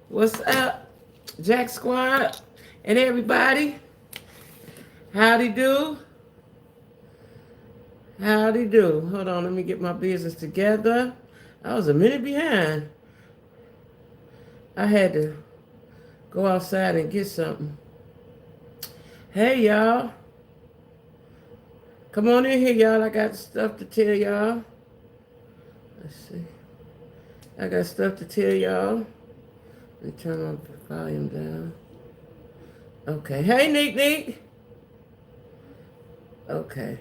What's up, Jack Squad and everybody? Howdy do? Howdy do? Hold on, let me get my business together. I was a minute behind. I had to go outside and get something. Hey, y'all. Come on in here, y'all. I got stuff to tell y'all. Let's see. I got stuff to tell y'all. Let me turn my volume down. Okay. Hey, Neek. Okay.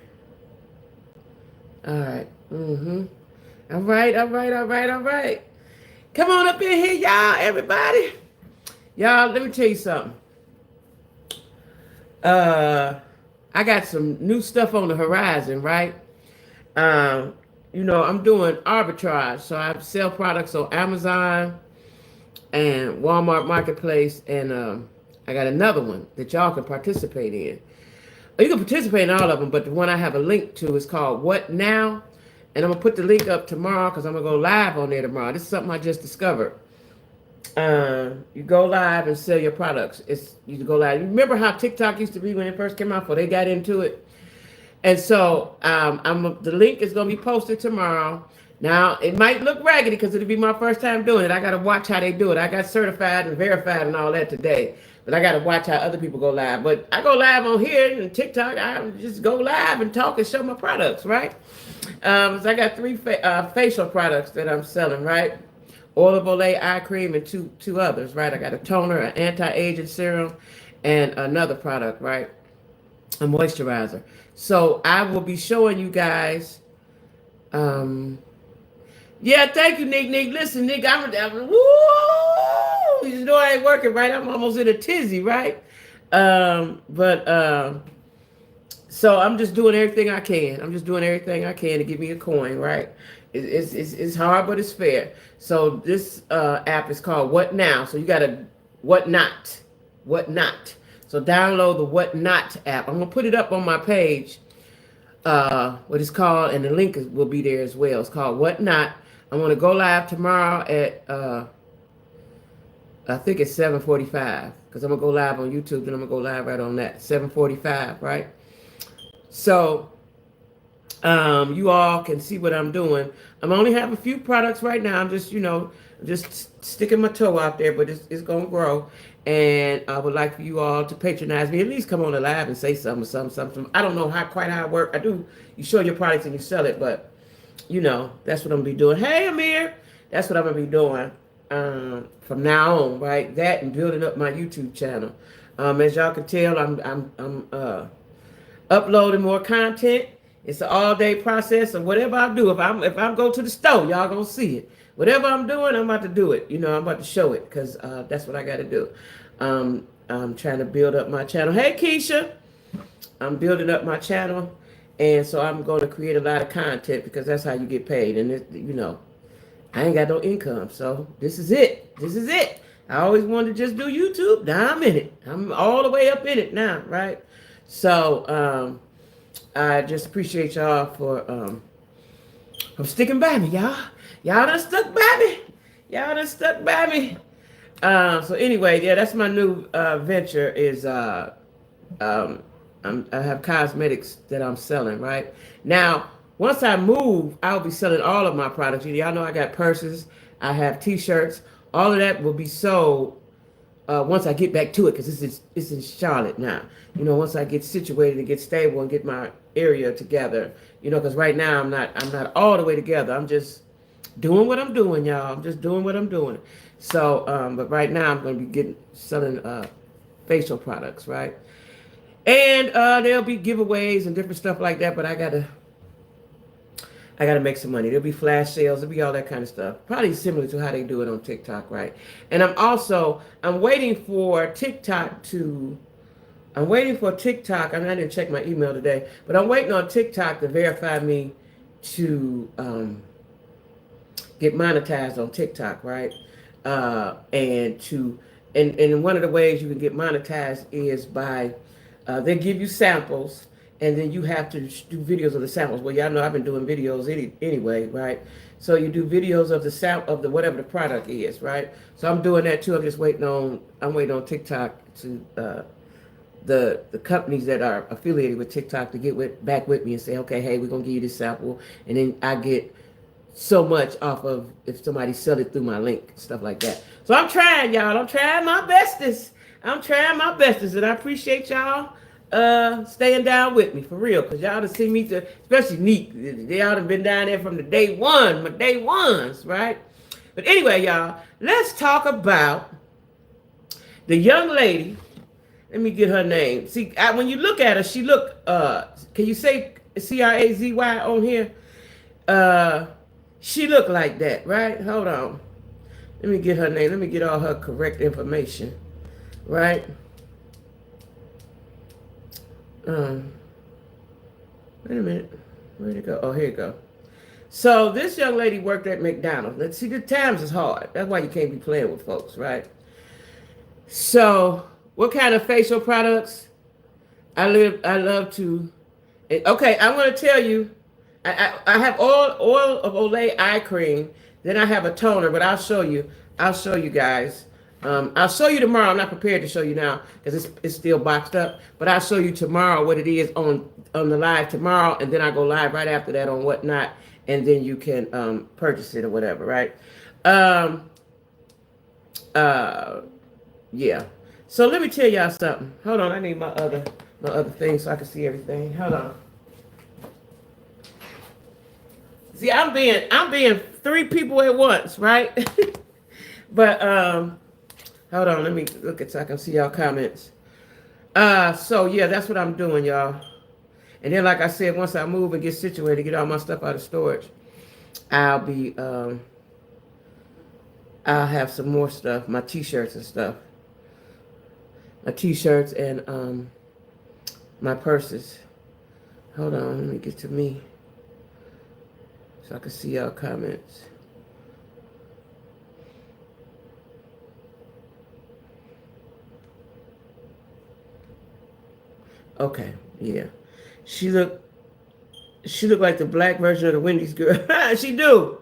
All right. All right. Come on up in here, y'all, everybody. Y'all, let me tell you something. I got some new stuff on the horizon, right? I'm doing arbitrage. So I sell products on Amazon and Walmart Marketplace, and I got another one that y'all can participate in. You can participate in all of them, but the one I have a link to is called What Now? And I'm going to put the link up tomorrow because I'm going to go live on there tomorrow. This is something I just discovered. You go live and sell your products. You can go live. You remember how TikTok used to be when it first came out before they got into it? And so the link is going to be posted tomorrow. Now, it might look raggedy because it'll be my first time doing it. I got to watch how they do it. I got certified and verified and all that today. But I got to watch how other people go live. But I go live on here and TikTok. I just go live and talk and show my products, right? So I got 3 facial products that I'm selling, right? Oil of Olay eye cream and two others, right? I got a toner, an anti-aging serum, and another product, right? A moisturizer. So I will be showing you guys. Yeah, thank you, Nick. Listen, Nick, I'm woo! You know I ain't working, right? I'm almost in a tizzy, right? So I'm just doing everything I can. I'm just doing everything I can to get me a coin, right? It's hard, but it's fair. So this app is called What Now? So you got to What Not. So download the What Not app. I'm going to put it up on my page, what it's called, and the link will be there as well. It's called What Not. I'm going to go live tomorrow at, I think it's 7:45, because I'm going to go live on YouTube, and I'm going to go live right on that, 7:45, right? So you all can see what I'm doing. I'm only have a few products right now. I'm just, just sticking my toe out there, but it's going to grow. And I would like for you all to patronize me. At least come on the live and say something. I don't know quite how it works. I do. You show your products and you sell it, but that's what I'm gonna be doing. Hey, Amir, that's what I'm gonna be doing from now on, right? That and building up my YouTube channel. As y'all can tell, I'm uploading more content. It's an all-day process, and whatever I do, if I'm go to the store, y'all gonna see it. Whatever I'm doing, I'm about to do it. I'm about to show it because that's what I got to do. I'm trying to build up my channel. Hey, Keisha, I'm building up my channel, and so I'm going to create a lot of content because that's how you get paid. And I ain't got no income, so this is it. I always wanted to just do YouTube. Now I'm in it. I'm all the way up in it now, right? So I just appreciate y'all for sticking by me, y'all. Y'all done stuck by me. So anyway, yeah, that's my new venture is I have cosmetics that I'm selling, right? Now, once I move, I'll be selling all of my products. Y'all know I got purses, I have t-shirts, all of that will be sold once I get back to it, because it's in Charlotte now. Once I get situated and get stable and get my area together, because right now I'm not all the way together. I'm just doing what I'm doing, y'all. I'm just doing what I'm doing. So, but right now I'm going to be selling facial products, right? And there'll be giveaways and different stuff like that. But I gotta make some money. There'll be flash sales. There'll be all that kind of stuff. Probably similar to how they do it on TikTok, right? And I'm waiting for TikTok to. I didn't check my email today, but I'm waiting on TikTok to verify me to get monetized on TikTok, right? And one of the ways you can get monetized is by they give you samples, and then you have to do videos of the samples. Well, y'all know I've been doing videos anyway, right? So you do videos of the sound of the whatever the product is, right? So I'm doing that too. I'm waiting on TikTok to the companies that are affiliated with TikTok to get back with me and say, okay, hey, we're gonna give you this sample, and then I get so much off of if somebody sell it through my link, stuff like that. So I'm trying, y'all. I'm trying my bestest. And I appreciate y'all staying down with me for real, because y'all to see me to, especially Neek, y'all have been down there from the day one, my day ones, right? But anyway, y'all, let's talk about the young lady. Let me get her name. See, when you look at her, she look, can you say Crazy on here? She looked like that, right? Hold on. Let me get her name. Let me get all her correct information, right? Wait a minute. Where'd it go? Oh, here you go. So this young lady worked at McDonald's. Let's see, the times is hard. That's why you can't be playing with folks, right? So what kind of facial products? I love to. Okay, I'm going to tell you. I have oil of Olay eye cream. Then I have a toner, but I'll show you. I'll show you guys. I'll show you tomorrow. I'm not prepared to show you now because it's still boxed up. But I'll show you tomorrow what it is on the live tomorrow, and then I go live right after that on Whatnot, and then you can purchase it or whatever, right? Yeah. So let me tell y'all something. Hold on, I need my other thing so I can see everything. Hold on. See, I'm being three people at once, right? But hold on, let me look at so I can see y'all comments. So yeah, that's what I'm doing, y'all. And then, like I said, once I move and get situated, get all my stuff out of storage, I'll have some more stuff, my t-shirts and stuff. My t-shirts and my purses. Hold on, let me get to me so I can see y'all comments. Okay, yeah. She looked like the black version of the Wendy's girl. She do.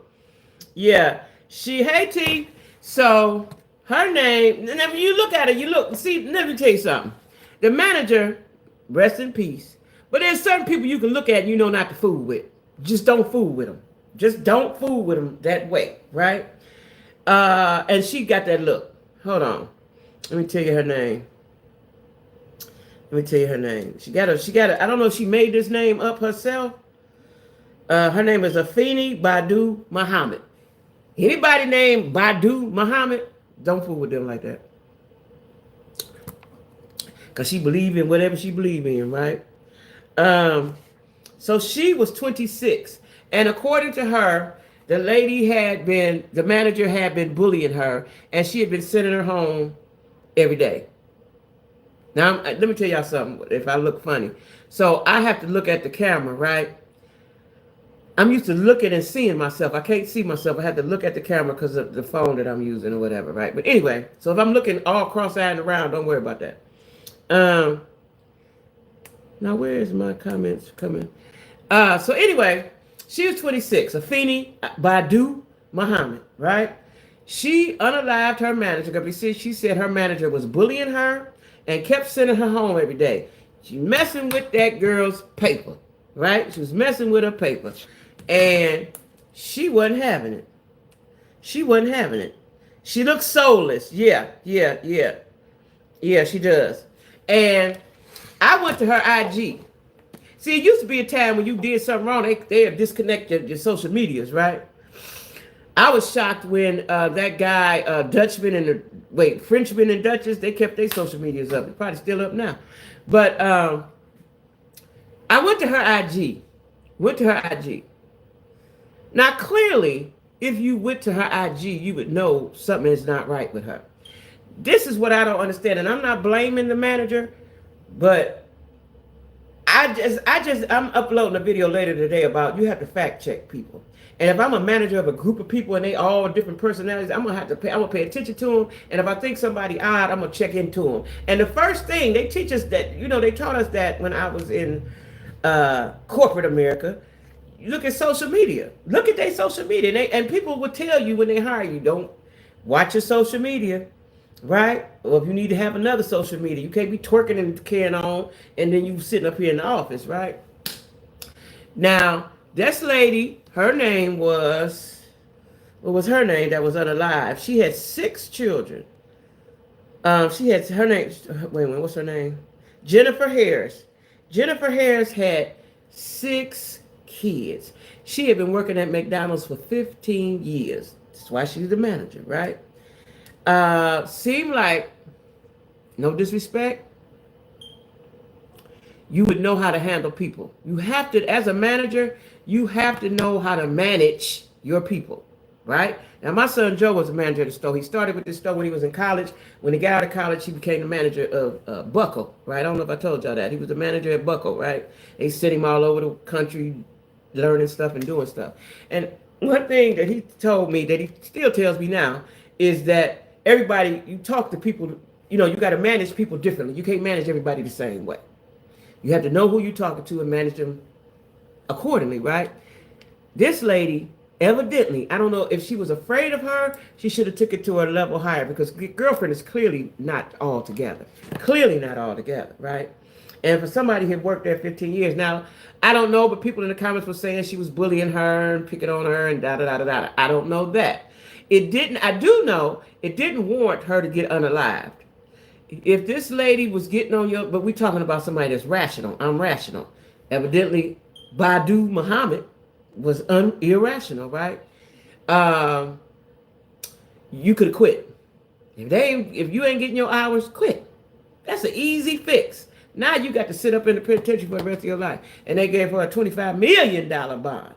Yeah. Hey T. So her name, and if you look at her, see, let me tell you something. The manager, rest in peace. But there's certain people you can look at and you know not to fool with. Just don't fool with them. Just don't fool with them that way, right? And she got that look. Hold on. Let me tell you her name. She got a, I don't know if she made this name up herself. Her name is Afeni Badu Muhammad. Anybody named Badu Muhammad, don't fool with them like that. Because she believe in whatever she believe in, right? So she was 26. And according to her, the manager had been bullying her, and she had been sending her home every day. Now, let me tell y'all something, if I look funny. So I have to look at the camera, right? I'm used to looking and seeing myself. I can't see myself. I have to look at the camera because of the phone that I'm using or whatever, right? But anyway, so if I'm looking all cross-eyed and around, don't worry about that. Now, where is my comments coming? So anyway, she was 26, Afeni Badu Muhammad, right? She unalived her manager because she said her manager was bullying her and kept sending her home every day. She messing with that girl's paper, right? She was messing with her paper. And she wasn't having it. She looks soulless. Yeah, she does. And I went to her IG. See, it used to be a time when you did something wrong, they'd disconnect your social medias, right? I was shocked when that guy, Frenchman and Duchess, they kept their social medias up. They're probably still up now. But I went to her IG. Now, clearly, if you went to her IG, you would know something is not right with her. This is what I don't understand. And I'm not blaming the manager, but I'm uploading a video later today about you have to fact check people. And if I'm a manager of a group of people and they all different personalities, I'm gonna pay attention to them. And if I think somebody odd, I'm gonna check into them. And the first thing they teach us that, they taught us that when I was in corporate America, look at social media. Look at their social media. And people will tell you when they hire you, don't watch your social media, right? Or if you need to have another social media, you can't be twerking and carrying on and then you sitting up here in the office, right? Now, this lady, her name was, what was her name that was unalive? She had 6 children. She had her name, wait, what's her name? Jennifer Harris. Jennifer Harris had 6 kids. She had been working at McDonald's for 15 years. That's why she's the manager, right? Seemed like, no disrespect, you would know how to handle people. You have to, as a manager, you have to know how to manage your people, right? Now, my son Joe was a manager at the store. He started with this store when he was in college. When he got out of college, he became the manager of Buckle, right? I don't know if I told y'all that. He was the manager at Buckle, right? They sent him all over the country learning stuff and doing stuff. And one thing that he told me, that he still tells me now, is that everybody, you talk to people, you know, you got to manage people differently. You can't manage everybody the same way. You have to know who you're talking to and manage them accordingly, right? This lady, evidently, I don't know if she was afraid of her, she should have took it to a level higher, because girlfriend is clearly not all together. Clearly not all together, right? And for somebody who had worked there 15 years, now, I don't know, but people in the comments were saying she was bullying her and picking on her and da-da-da-da-da. I don't know that. I do know it didn't warrant her to get unalived. If this lady was getting on your, but we're talking about somebody that's rational, irrational. Evidently, Badu Muhammad was irrational, right? You could have quit. If you ain't getting your hours, quit. That's an easy fix. Now you got to sit up in the penitentiary for the rest of your life. And they gave her a $25 million bond.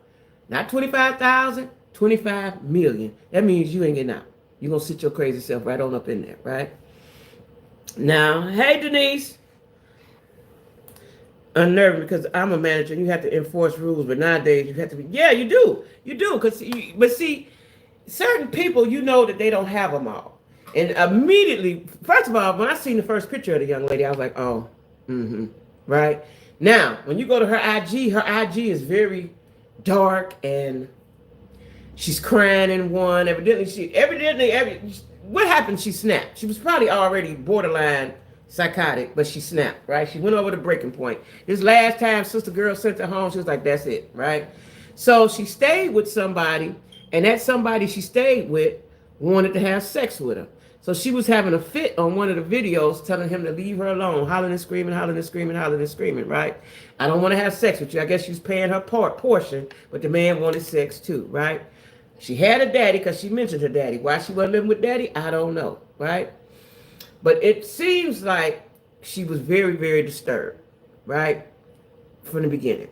Not $25,000, $25 million. That means you ain't getting out. You're going to sit your crazy self right on up in there, right? Now, hey, Denise. Unnerving, because I'm a manager and you have to enforce rules, but nowadays you have to be, yeah, you do. You do, but see, certain people, you know that they don't have them all. And immediately, first of all, when I seen the first picture of the young lady, I was like, oh, right? Now, when you go to her IG is very dark and she's crying in one. What happened? She snapped. She was probably already borderline psychotic, but she snapped, right? She went over the breaking point. This last time sister girl sent her home, she was like, that's it, right? So she stayed with somebody, and that somebody she stayed with wanted to have sex with her. So she was having a fit on one of the videos, telling him to leave her alone, hollering and screaming, hollering and screaming, hollering and screaming, right? I don't want to have sex with you. I guess she was paying her portion, but the man wanted sex too, right? She had a daddy because she mentioned her daddy. Why she wasn't living with daddy, I don't know, right? But it seems like she was very, very disturbed, right? From the beginning.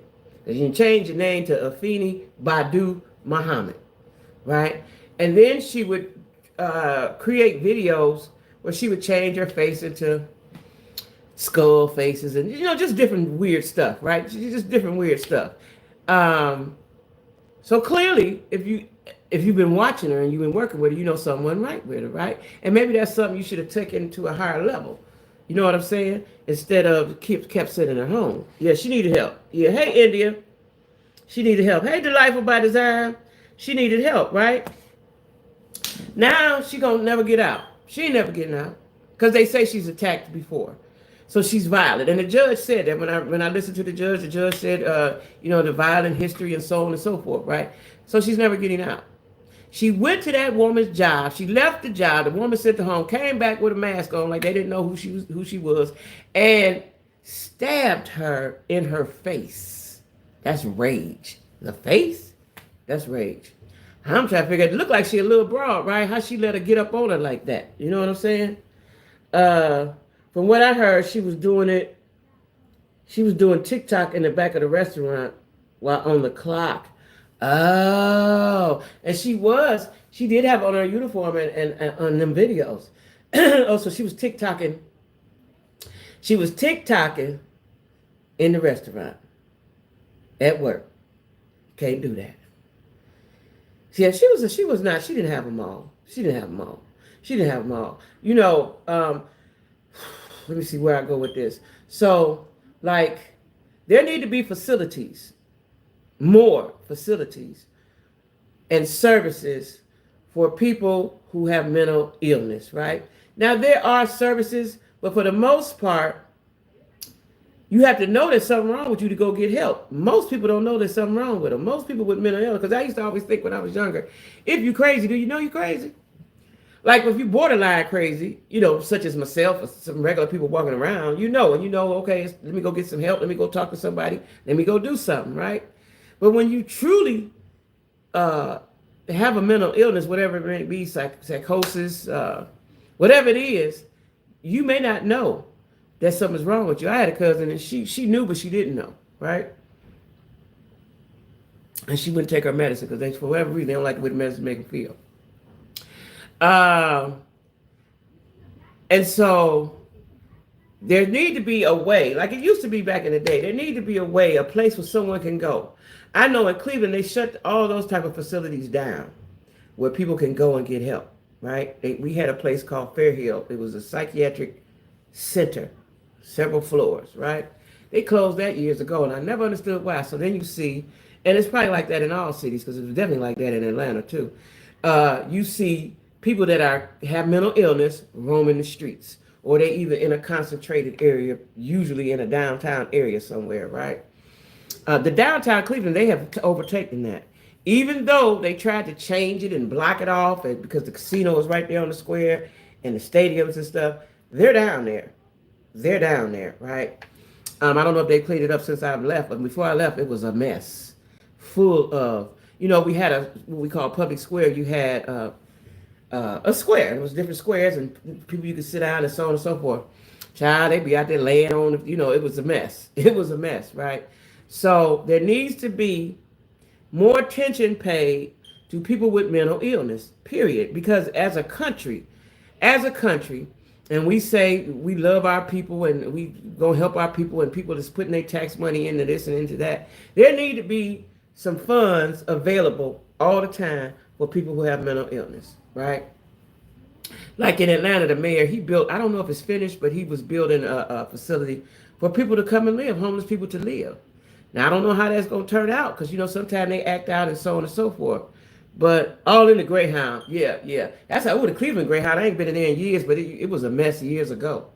And you changed your name to Afeni Badu Muhammad, right? And then she would create videos where she would change her face into skull faces and, you know, just different weird stuff, right? Just different weird stuff. So clearly, if you've been watching her and you've been working with her, you know something wasn't right with her, right? And maybe that's something you should have taken to a higher level. You know what I'm saying? Instead of kept sitting at home. Yeah, she needed help. Yeah, hey, India. She needed help. Hey, Delightful by Design. She needed help, right? Now she gonna never get out. She ain't never getting out. Because they say she's attacked before. So she's violent. And the judge said that when I listened to the judge said, you know, the violent history and so on and so forth, right? So she's never getting out. She went to that woman's job. She left the job. The woman sent her home, came back with a mask on, like they didn't know who she was, and stabbed her in her face. That's rage. The face? That's rage. I'm trying to figure out, it looked like she a little broad, right? How she let her get up on her like that. You know what I'm saying? From what I heard, she was doing TikTok in the back of the restaurant while on the clock. Oh, and she did have on her uniform and on them videos. Also, she was TikToking. She was TikToking in the restaurant at work. Can't do that. Yeah, she didn't have them all. She didn't have them all. You know, let me see where I go with this. So, like, there need to be facilities more facilities and services for people who have mental illness, right? Now, there are services, but for the most part, you have to know there's something wrong with you to go get help. Most people don't know there's something wrong with them. Most people with mental illness, because I used to always think when I was younger, if you're crazy, do you know you're crazy? Like if you're borderline crazy, such as myself or some regular people walking around, okay, let me go get some help. Let me go talk to somebody. Let me go do something, right? But when you truly have a mental illness, whatever it may be, psychosis, whatever it is, you may not know that something's wrong with you. I had a cousin and she knew, but she didn't know, right? And she wouldn't take her medicine because for whatever reason, they don't like the way the medicine make them feel. And so there need to be a way, like it used to be back in the day, there need to be a way, a place where someone can go. I know in Cleveland, they shut all those type of facilities down where people can go and get help, right? We had a place called Fairhill. It was a psychiatric center, several floors, right? They closed that years ago, and I never understood why. So then you see, and it's probably like that in all cities, because it was definitely like that in Atlanta too. You see people that have mental illness roaming the streets, or they either in a concentrated area, usually in a downtown area somewhere, right? The downtown Cleveland, they have overtaken that. Even though they tried to change it and block it off because the casino is right there on the square and the stadiums and stuff, they're down there. They're down there, right? I don't know if they cleaned it up since I've left, but before I left, it was a mess. Full of, we had what we call public square. You had a square. It was different squares and people you could sit down and so on and so forth. Child, they'd be out there laying on, it was a mess. It was a mess, right? So there needs to be more attention paid to people with mental illness, period. Because as a country, and we say we love our people and we gonna help our people and people that's putting their tax money into this and into that, there need to be some funds available all the time for people who have mental illness, right? Like in Atlanta, the mayor, he built, I don't know if it's finished, but he was building a facility for people to come and live, homeless people to live. Now, I don't know how that's going to turn out because, sometimes they act out and so on and so forth. But all in the Greyhound, yeah. That's how, the Cleveland Greyhound, I ain't been in there in years, but it was a mess years ago.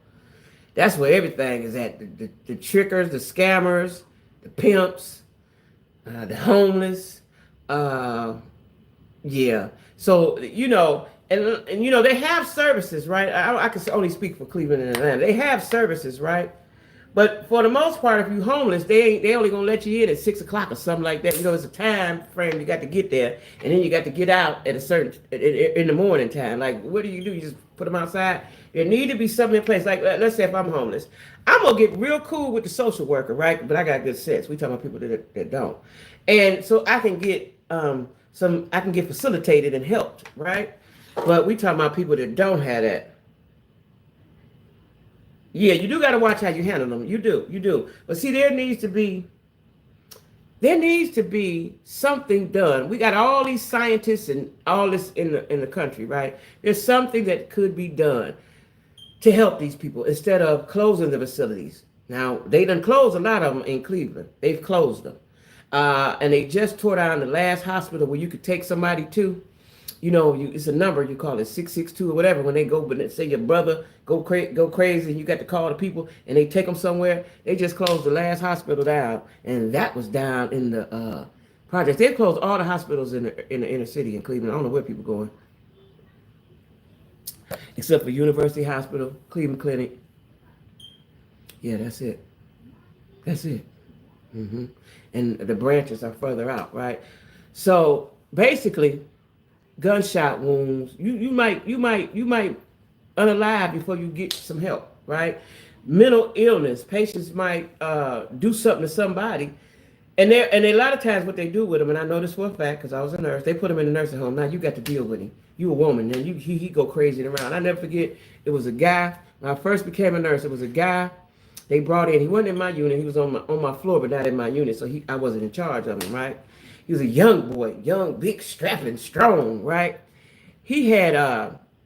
That's where everything is at. The trickers, the scammers, the pimps, the homeless. Yeah. So, and they have services, right? I can only speak for Cleveland and Atlanta. They have services, right? But for the most part, if you're homeless, they only gonna let you in at 6:00 or something like that. It's a time frame you got to get there, and then you got to get out at a certain in the morning time. Like, what do? You just put them outside? There need to be something in place. Like, let's say if I'm homeless, I'm gonna get real cool with the social worker, right? But I got good sense. We talking about people that don't, and so I can get I can get facilitated and helped, right? But we talking about people that don't have that. Yeah, you do got to watch how you handle them. You do. But see, there needs to be something done. We got all these scientists and all this in the country, right? There's something that could be done to help these people instead of closing the facilities. Now, they done closed a lot of them in Cleveland. They've closed them. And they just tore down the last hospital where you could take somebody to. It's a number, you call it 662 or whatever. When they go, but say your brother go crazy, and you got to call the people, and they take them somewhere. They just closed the last hospital down, and that was down in the projects. They've closed all the hospitals in the inner city in Cleveland. I don't know where people going, except for University Hospital, Cleveland Clinic. Yeah, that's it. And the branches are further out, right? So basically, gunshot wounds, you might unalive before you get some help, right? Mental illness, patients might do something to somebody, and a lot of times what they do with them, and I know this for a fact because I was a nurse, they put them in a nursing home. Now you got to deal with him. You a woman, and he go crazy around. I never forget, it was a guy, when I first became a nurse, it was a guy they brought in. He wasn't in my unit, he was on my floor, but not in my unit, so I wasn't in charge of him, right? He was a young boy, big, strapping, strong, right? He had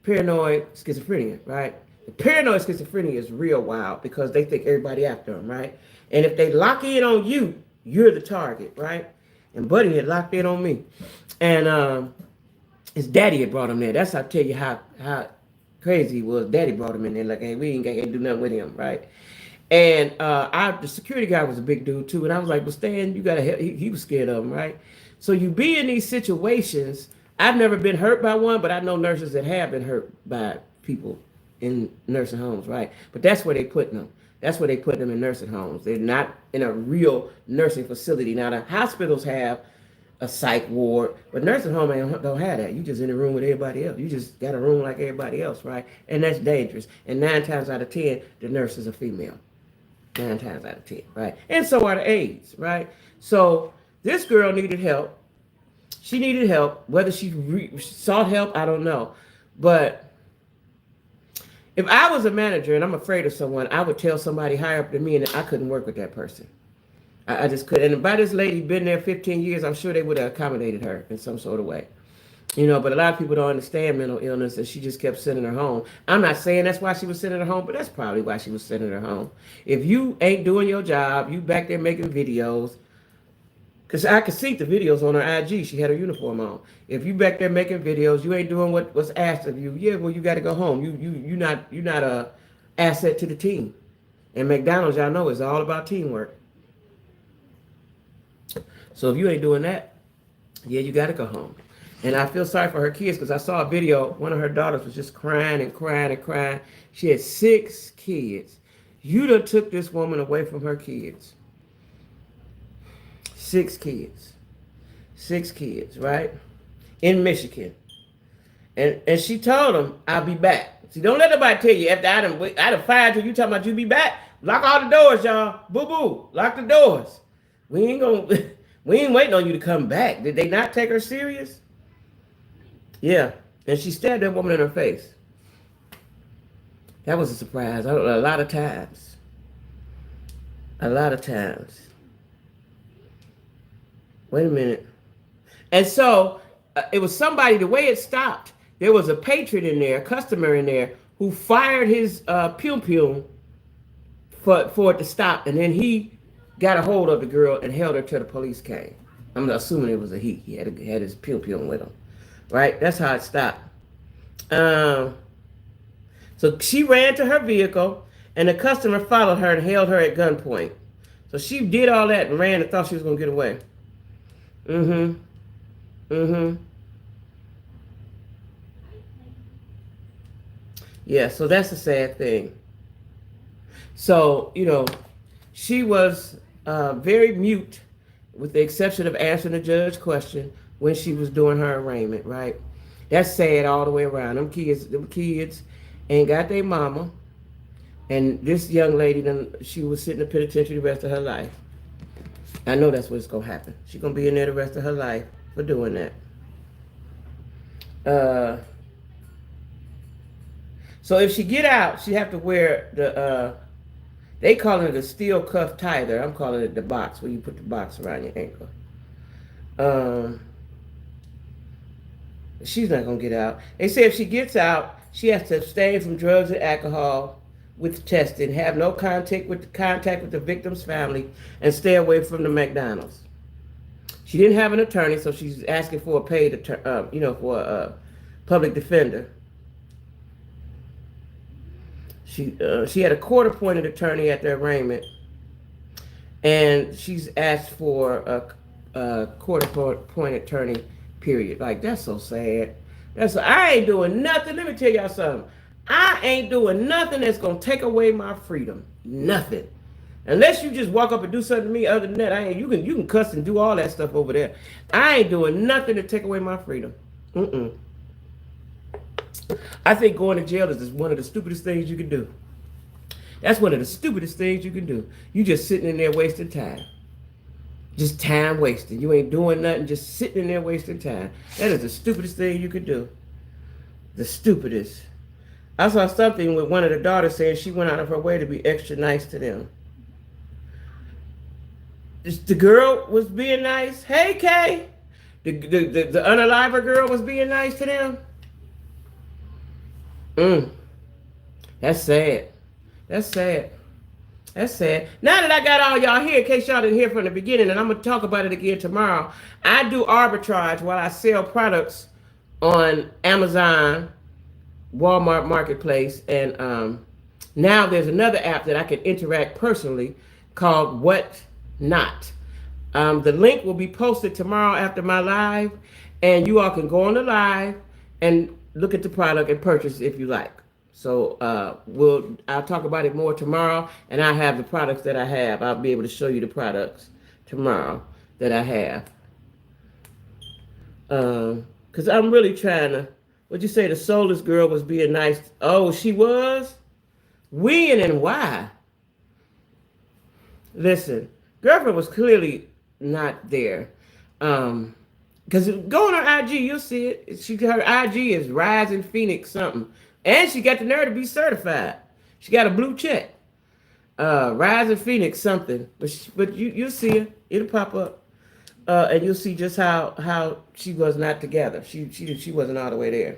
paranoid schizophrenia, right? The paranoid schizophrenia is real wild because they think everybody after him, right? And if they lock in on you, you're the target, right? And Buddy had locked in on me. And his daddy had brought him there. That's how I tell you how crazy he was. Daddy brought him in there like, hey, we ain't gonna do nothing with him, right? And the security guy was a big dude too. And I was like, well, Stan, you gotta help. He was scared of him, right? So you be in these situations. I've never been hurt by one, but I know nurses that have been hurt by people in nursing homes, right? But that's where they put them. That's where they put them in nursing homes. They're not in a real nursing facility. Now the hospitals have a psych ward, but nursing home don't have that. You just in a room with everybody else. You just got a room like everybody else, right? And that's dangerous. And 9 times out of 10, the nurse is a female. 9 times out of 10, right? And so are the aides, right? So this girl needed help. She needed help. Whether she sought help, I don't know. But if I was a manager and I'm afraid of someone, I would tell somebody higher up than me, and I couldn't work with that person. I just couldn't. And by this lady been there 15 years, I'm sure they would have accommodated her in some sort of way. You know, but a lot of people don't understand mental illness, and she just kept sending her home. I'm not saying that's why she was sending her home, but that's probably why she was sending her home. If you ain't doing your job, you back there making videos, because I could see the videos on her IG. She had her uniform on. If you back there making videos, you ain't doing what was asked of you. Yeah, well, you got to go home. You're not a asset to the team. And McDonald's, y'all know, is all about teamwork. So if you ain't doing that, yeah, you got to go home. And I feel sorry for her kids because I saw a video. One of her daughters was just crying and crying and crying. She had 6 kids. You done took this woman away from her kids. 6 kids. 6 kids, right? In Michigan. And she told them, I'll be back. See, don't let nobody tell you after I done fired you talking about you be back. Lock all the doors, y'all. Boo-boo. Lock the doors. We ain't waiting on you to come back. Did they not take her serious? Yeah. And she stabbed that woman in her face. That was a surprise. A lot of times. A lot of times. Wait a minute. And so it was somebody, the way it stopped, there was a patron in there, a customer in there, who fired his pew-pew for it to stop. And then he got a hold of the girl and held her till the police came. I'm assuming it was a he. He had his pew-pew with him. Right? That's how it stopped. So she ran to her vehicle, and the customer followed her and held her at gunpoint. So she did all that and ran and thought she was going to get away. Yeah, so that's a sad thing. So, you know, she was very mute, with the exception of answering the judge's question when she was doing her arraignment, right? That's sad all the way around. Them kids ain't got their mama. And this young lady, she was sitting in the penitentiary the rest of her life. I know that's what's going to happen. She's going to be in there the rest of her life for doing that. So if she get out, she have to wear the, they call it a steel cuff tither. I'm calling it the box, where you put the box around your ankle. She's not going to get out. They say if she gets out, she has to abstain from drugs and alcohol with testing, have no contact with the victim's family, and stay away from the McDonald's. She didn't have an attorney, so she's asking for a paid attorney, for a public defender. She had a court-appointed attorney at the arraignment, and she's asked for a court-appointed attorney. Period. Like, that's so sad. I ain't doing nothing. Let me tell y'all something. I ain't doing nothing that's gonna take away my freedom. Nothing. Unless you just walk up and do something to me. Other than that, you can cuss and do all that stuff over there. I ain't doing nothing to take away my freedom. I think going to jail is one of the stupidest things you can do. That's one of the stupidest things you can do. You just sitting in there wasting time. Just time wasting. You ain't doing nothing, just sitting in there wasting time. That is the stupidest thing you could do. The stupidest. I saw something with one of the daughters saying she went out of her way to be extra nice to them. The girl was being nice. Hey, Kay. The unaliver girl was being nice to them. That's sad. That's sad. That's sad. Now that I got all y'all here, in case y'all didn't hear from the beginning, and I'm going to talk about it again tomorrow, I do arbitrage while I sell products on Amazon, Walmart Marketplace, and now there's another app that I can interact personally called What Not. The link will be posted tomorrow after my live, and you all can go on the live and look at the product and purchase if you like. So I'll talk about it more tomorrow, and I have the products that I have. I'll be able to show you the products tomorrow that I have. Because I'm really trying to, what'd you say, the soulless girl was being nice? Oh, she was? When and why? Listen, girlfriend was clearly not there. Because go on her IG, you'll see it. Her IG is Rising Phoenix something. And she got the nerve to be certified. She got a blue check. Rising Phoenix something. But you'll see it. It'll pop up. And you'll see just how she was not together. She wasn't all the way there.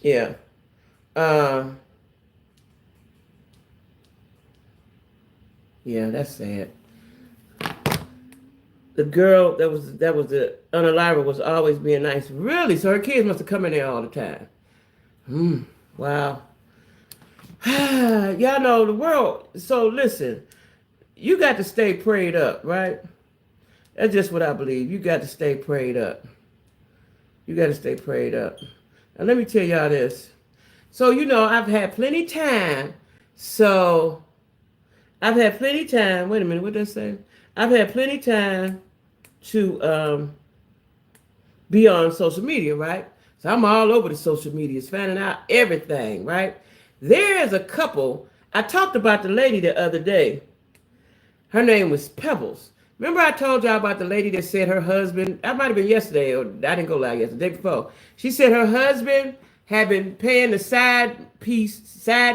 Yeah. Yeah, that's sad. The girl that was the unaliver was always being nice. Really? So her kids must have come in there all the time. Wow. Y'all know the world. So listen, you got to stay prayed up, right? That's just what I believe. You got to stay prayed up. You got to stay prayed up. Now let me tell y'all this. So, I've had plenty time. Wait a minute, what did I say? I've had plenty time to be on social media, right? So I'm all over the social medias, finding out everything, right? There is a couple. I talked about the lady the other day. Her name was Pebbles. Remember I told y'all about the lady that said her husband, that might have been yesterday, or I didn't go live yesterday, the day before. She said her husband had been paying the side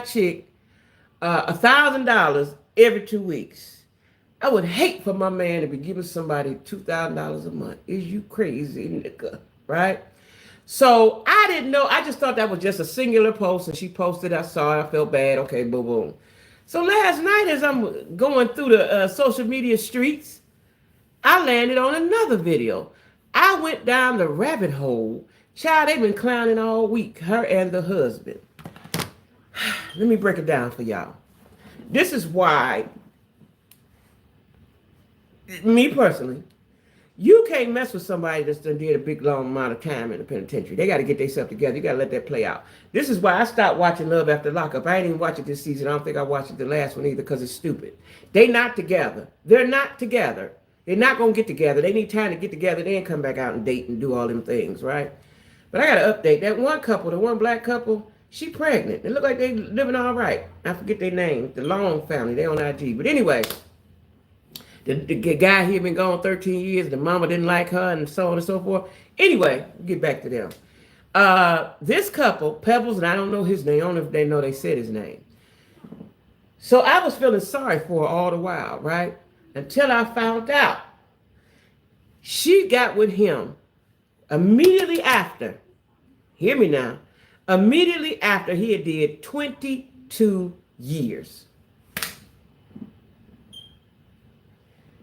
chick, $1,000 every 2 weeks. I would hate for my man to be giving somebody $2,000 a month. Is you crazy, nigga, right? So I didn't know. I just thought that was just a singular post, and she posted. I saw it. I felt bad. Okay, boom, boom. So last night, as I'm going through the social media streets, I landed on another video. I went down the rabbit hole. Child, they've been clowning all week, her and the husband. Let me break it down for y'all. This is why, me personally, you can't mess with somebody that's done did a big long amount of time in the penitentiary. They got to get themselves together. You got to let that play out. This is why I stopped watching Love After Lockup. I ain't even watch it this season. I don't think I watched it the last one either because it's stupid. They not together. They're not together. They're not going to get together. They need time to get together, then come back out and date and do all them things, right? But I got to update. That one couple, the one black couple, she pregnant. They look like they living all right. I forget their name. The Long family. They on IG. But anyway, the guy, he had been gone 13 years. The mama didn't like her and so on and so forth. Anyway, get back to them. This couple, Pebbles, and I don't know his name. I don't know if they know they said his name. So I was feeling sorry for her all the while, right? Until I found out she got with him immediately after. Hear me now. Immediately after he had did 22 years.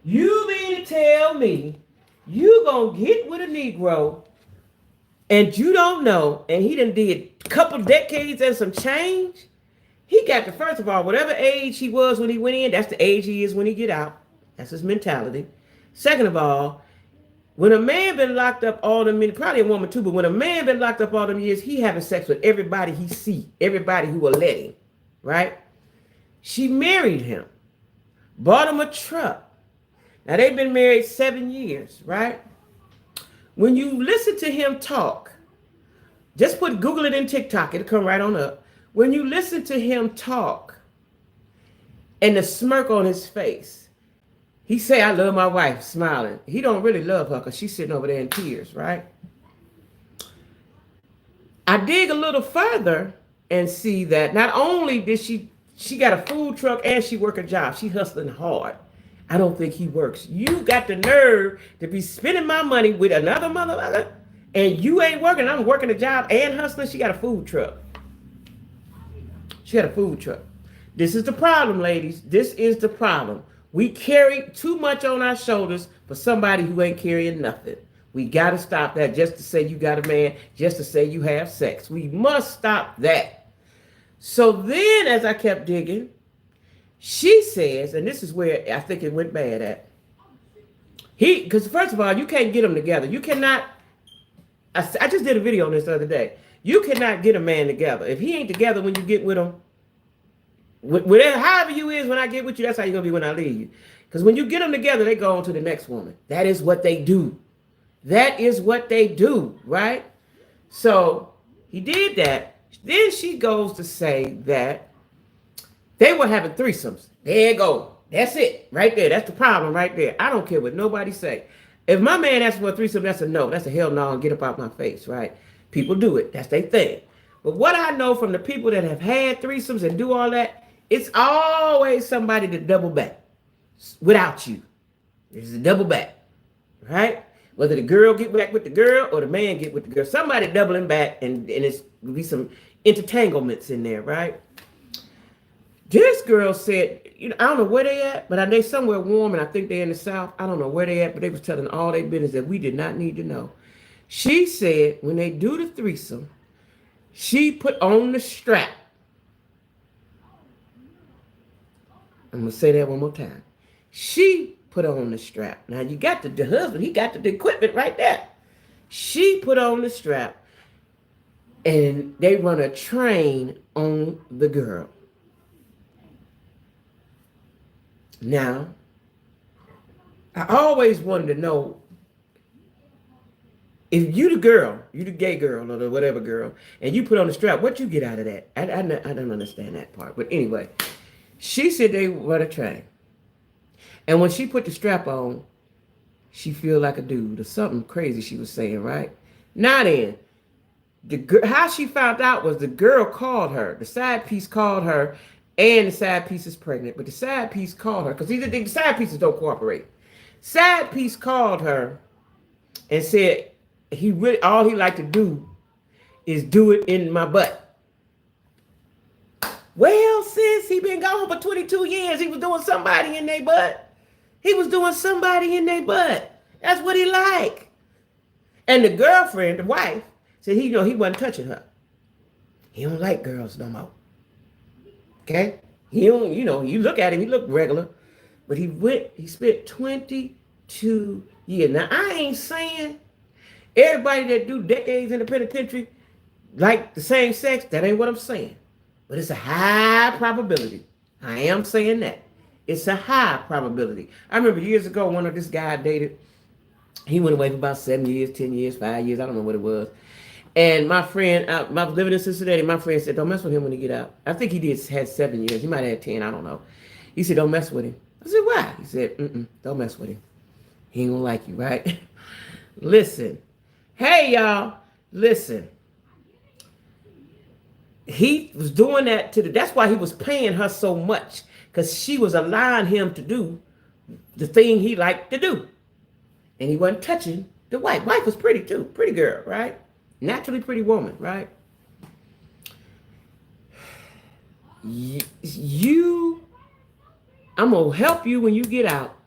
You mean to tell me you gonna get with a Negro and you don't know, and he done did a couple decades and some change? He got to, first of all, whatever age he was when he went in, that's the age he is when he get out. That's his mentality. Second of all, when a man been locked up all them years, probably a woman too, but when a man been locked up all them years, he having sex with everybody he see, everybody who will let him, right? She married him, bought him a truck. Now they've been married 7 years, right? When you listen to him talk, just Google it in TikTok, it'll come right on up. When you listen to him talk and the smirk on his face, he say, I love my wife, smiling. He don't really love her because she's sitting over there in tears, right? I dig a little further and see that not only did she got a food truck and she work a job. She hustling hard. I don't think he works. You got the nerve to be spending my money with another motherfucker and you ain't working. I'm working a job and hustling. She got a food truck. She had a food truck. This is the problem, ladies. This is the problem. We carry too much on our shoulders for somebody who ain't carrying nothing. We got to stop that just to say you got a man, just to say you have sex. We must stop that. So then, as I kept digging, she says, and this is where I think it went bad at. Because first of all, you can't get them together. You cannot, I just did a video on this the other day. You cannot get a man together. If he ain't together when you get with him, whatever, however you is when I get with you, that's how you're going to be when I leave you. Because when you get them together, they go on to the next woman. That is what they do. That is what they do, right? So he did that. Then she goes to say that they were having threesomes. There you go. That's it. Right there. That's the problem right there. I don't care what nobody say. If my man asks for a threesome, that's a no. That's a hell no. Get up out my face, right? People do it. That's their thing. But what I know from the people that have had threesomes and do all that, it's always somebody to double back without you. There's a double back, right? Whether the girl get back with the girl or the man get with the girl, somebody doubling back, and it's be some entanglements in there, right? This girl said, you know, I don't know where they at, but they somewhere warm, and I think they're in the South. I don't know where they at, but they was telling all their business that we did not need to know. She said when they do the threesome, she put on the strap. I'm going to say that one more time. She put on the strap. Now, you got the husband. He got the equipment right there. She put on the strap, and they run a train on the girl. Now, I always wanted to know, if you the girl, you the gay girl or the whatever girl, and you put on the strap, what you get out of that? I don't understand that part. But anyway, she said they run a train. And when she put the strap on, she feel like a dude or something crazy she was saying, right? Now then, how she found out was the girl called her. The side piece called her, and the side piece is pregnant. But the side piece called her, because the side pieces don't cooperate. Side piece called her and said all he liked to do is do it in my butt. Well, sis, he been gone for 22 years. He was doing somebody in their butt. He was doing somebody in their butt. That's what he like. And the girlfriend, the wife, said he wasn't touching her. He don't like girls no more. Okay? He don't, you look at him, he look regular. But he spent 22 years. Now, I ain't saying everybody that do decades in the penitentiary like the same sex. That ain't what I'm saying. But it's a high probability. I am saying that. It's a high probability. I remember years ago, one of this guy I dated, he went away for about 7 years, 10 years, 5 years. I don't know what it was. And my friend, I was living in Cincinnati. My friend said, don't mess with him when he get out. I think he had 7 years. He might have had 10. I don't know. He said, don't mess with him. I said, why? He said, don't mess with him. He ain't gonna like you, right? Listen. Hey, y'all. Listen. He was doing that that's why he was paying her so much, because she was allowing him to do the thing he liked to do. And he wasn't touching the wife. Wife was pretty too. Pretty girl, right? Naturally pretty woman, right? I'm going to help you when you get out.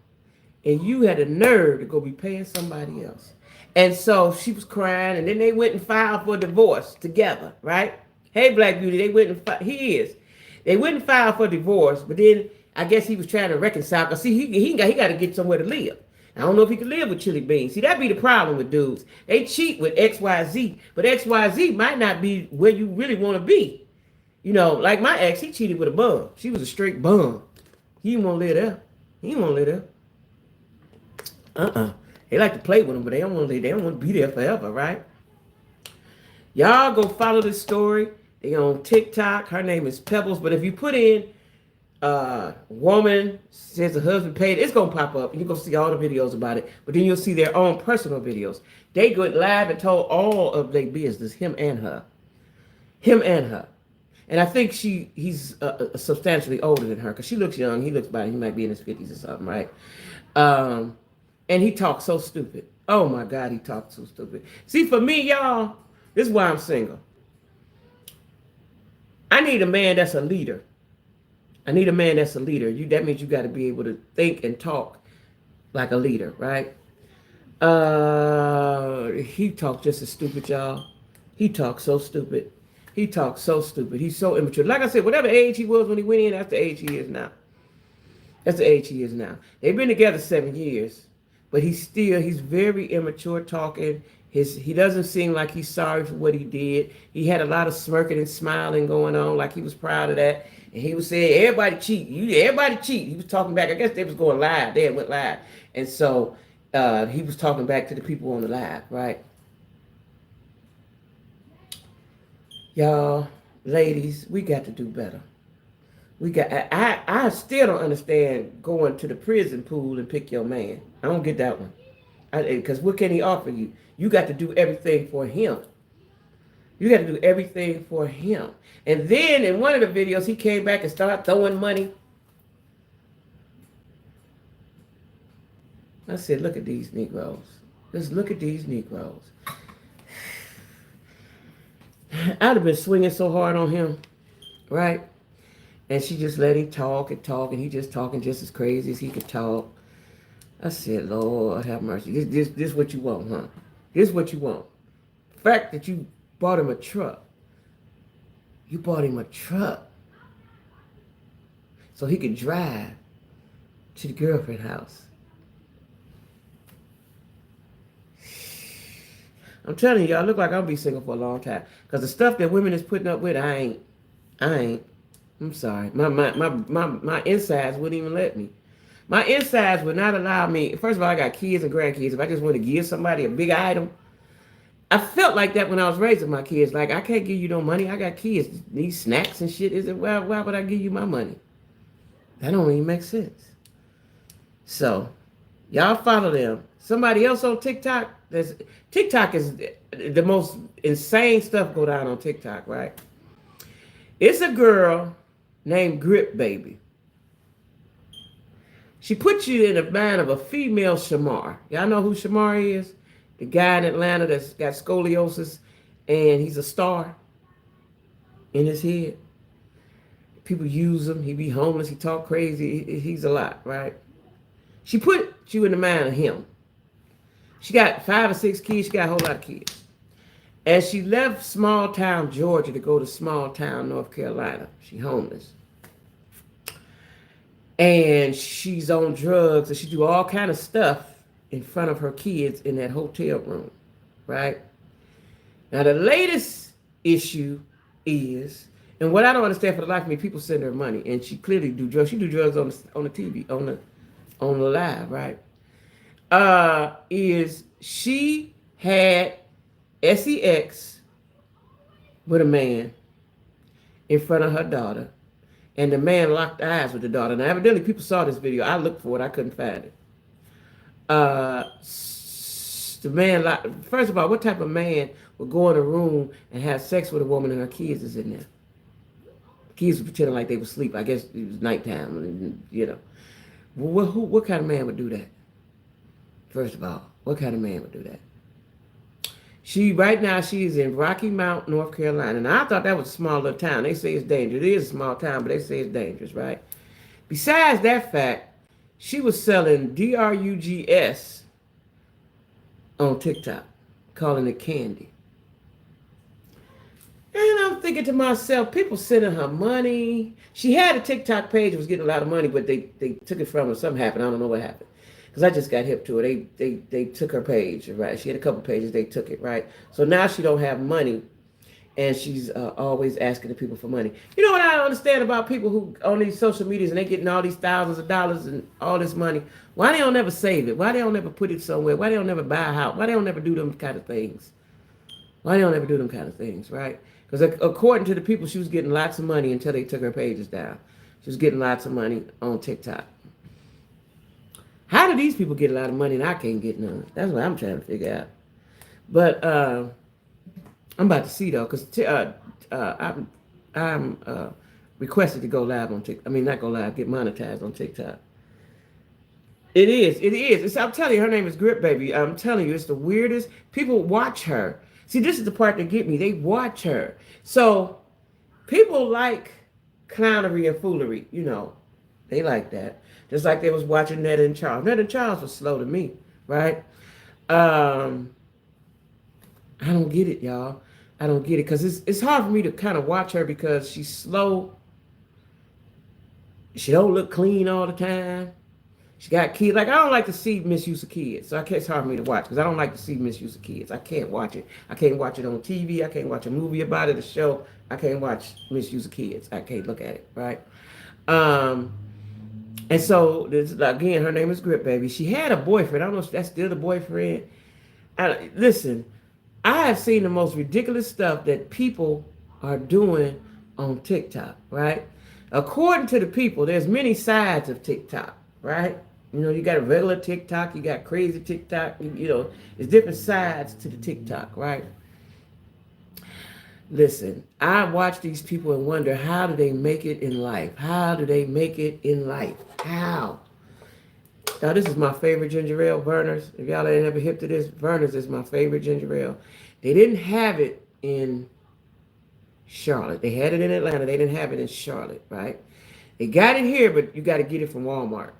And you had a nerve to go be paying somebody else. And so she was crying, and then they went and filed for divorce together, right? Hey, Black Beauty, they went and They went and filed for divorce, but then I guess he was trying to reconcile. Because see, he got to get somewhere to live. I don't know if he could live with chili beans. See, that'd be the problem with dudes. They cheat with XYZ, but XYZ might not be where you really want to be. Like my ex, he cheated with a bum. She was a straight bum. He didn't want to live there. He didn't want to live there. They like to play with him, but they don't want to live. They don't want to be there forever, right? Y'all go follow this story. They on TikTok. Her name is Pebbles. But if you put in woman says the husband paid, it's going to pop up. You're going to see all the videos about it. But then you'll see their own personal videos. They go live and told all of their business, him and her. And I think he's substantially older than her, because she looks young. He looks about, he might be in his 50s or something, right? And he talks so stupid. Oh, my God, he talks so stupid. See, for me, y'all, this is why I'm single. I need a man that's a leader. I need a man that's a leader. That means you got to be able to think and talk like a leader, right? He talks just as stupid, y'all. He talks so stupid. He talks so stupid. He's so immature. Like I said, whatever age he was when he went in, that's the age he is now. That's the age he is now. They've been together 7 years, but he's very immature talking. He doesn't seem like he's sorry for what he did. He had a lot of smirking and smiling going on, like he was proud of that. And he was saying, everybody cheat. Everybody cheat. He was talking back. I guess they was going live. They had went live. And so he was talking back to the people on the live, right? Y'all, ladies, we got to do better. I still don't understand going to the prison pool and pick your man. I don't get that one. Because what can he offer you? You got to do everything for him. You got to do everything for him. And then in one of the videos, he came back and started throwing money. I said, look at these Negroes. Just look at these Negroes. I'd have been swinging so hard on him, right? And she just let him talk and talk, and he just talking just as crazy as he could talk. I said, Lord have mercy. This what you want, huh? This what you want. The fact that you bought him a truck. You bought him a truck so he could drive to the girlfriend house. I'm telling you, I look like I'll be single for a long time. Because the stuff that women is putting up with, I ain't. I'm sorry. My insides wouldn't even let me. My insides would not allow me. First of all, I got kids and grandkids. If I just want to give somebody a big item, I felt like that when I was raising my kids. Like, I can't give you no money. I got kids. These snacks and shit. Why would I give you my money? That don't even make sense. So, y'all follow them. Somebody else on TikTok. TikTok is the most insane stuff go down on TikTok, right? It's a girl named Grip Baby. She puts you in the mind of a female Shamar. Y'all know who Shamar is? The guy in Atlanta that's got scoliosis and he's a star in his head. People use him. He be homeless. He talk crazy. He's a lot, right? She put you in the mind of him. She got 5 or 6 kids. She got a whole lot of kids. And she left small town Georgia to go to small town North Carolina. She homeless. And she's on drugs and she do all kind of stuff in front of her kids in that hotel room, right? Now the latest issue is, and what I don't understand for the life of me, people send her money and she clearly do drugs. She do drugs on the TV, on the live, right? Is she had sex with a man in front of her daughter, and the man locked eyes with the daughter. Now, evidently, people saw this video. I looked for it. I couldn't find it. The man, first of all, what type of man would go in a room and have sex with a woman and her kids is in there? Kids were pretending like they were asleep. I guess it was nighttime, and, you know. What kind of man would do that? First of all, what kind of man would do that? Right now, she's in Rocky Mount, North Carolina. And I thought that was a small little town. They say it's dangerous. It is a small town, but they say it's dangerous, right? Besides that fact, she was selling drugs on TikTok, calling it candy. And I'm thinking to myself, people sending her money. She had a TikTok page that was getting a lot of money, but they took it from her. Something happened. I don't know what happened. Because I just got hip to it. They took her page, right? She had a couple pages. They took it, right? So now she don't have money, and she's always asking the people for money. You know what I don't understand about people who on these social medias and they getting all these thousands of dollars and all this money? Why they don't never save it? Why they don't never put it somewhere? Why they don't never buy a house? Why they don't never do them kind of things? Why they don't ever do them kind of things, right? Because according to the people, she was getting lots of money until they took her pages down. She was getting lots of money on TikTok. How do these people get a lot of money and I can't get none? That's what I'm trying to figure out. But I'm about to see though, because I'm requested to go live on TikTok. I mean, not go live, get monetized on TikTok. It is. I'm telling you, her name is Grip Baby. I'm telling you, it's the weirdest. People watch her. See, this is the part that get me. They watch her. So people like clownery and foolery, you know. They like that. Just like they was watching Netta and Charles. Netta and Charles was slow to me, right? I don't get it, y'all. I don't get it because it's hard for me to kind of watch her because she's slow. She don't look clean all the time. She got kids. Like, I don't like to see misuse of kids. So it's hard for me to watch because I don't like to see misuse of kids. I can't watch it. I can't watch it on TV. I can't watch a movie about it, a show. I can't watch misuse of kids. I can't look at it, right? And so, this, again, her name is Grip Baby. She had a boyfriend. I don't know if that's still the boyfriend. Listen, I have seen the most ridiculous stuff that people are doing on TikTok, right? According to the people, there's many sides of TikTok, right? You know, you got a regular TikTok, you got crazy TikTok, you know, there's different sides to the TikTok, right? Listen, I watch these people and wonder, how do they make it in life? How do they make it in life? How? Now, this is my favorite ginger ale, Verner's. If y'all ain't ever hip to this, Verner's is my favorite ginger ale. They didn't have it in Charlotte. They had it in Atlanta. They didn't have it in Charlotte, right? They got it here, but you got to get it from Walmart.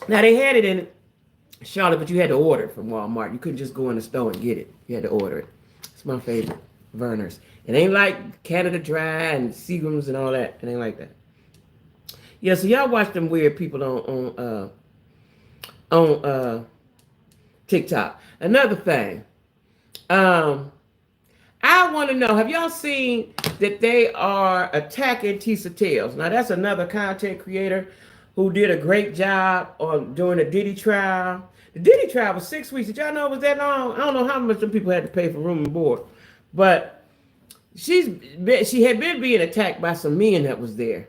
Now, they had it in Charlotte, but you had to order it from Walmart. You couldn't just go in the store and get it. You had to order it. It's my favorite, Verner's. It ain't like Canada Dry and Seagram's and all that. It ain't like that. Yeah, so y'all watch them weird people on TikTok. Another thing, I want to know, have y'all seen that they are attacking Tisa Tales? Now, that's another content creator who did a great job on doing the Diddy trial. The Diddy trial was 6 weeks. Did y'all know it was that long? I don't know how much some people had to pay for room and board. But she had been being attacked by some men that was there.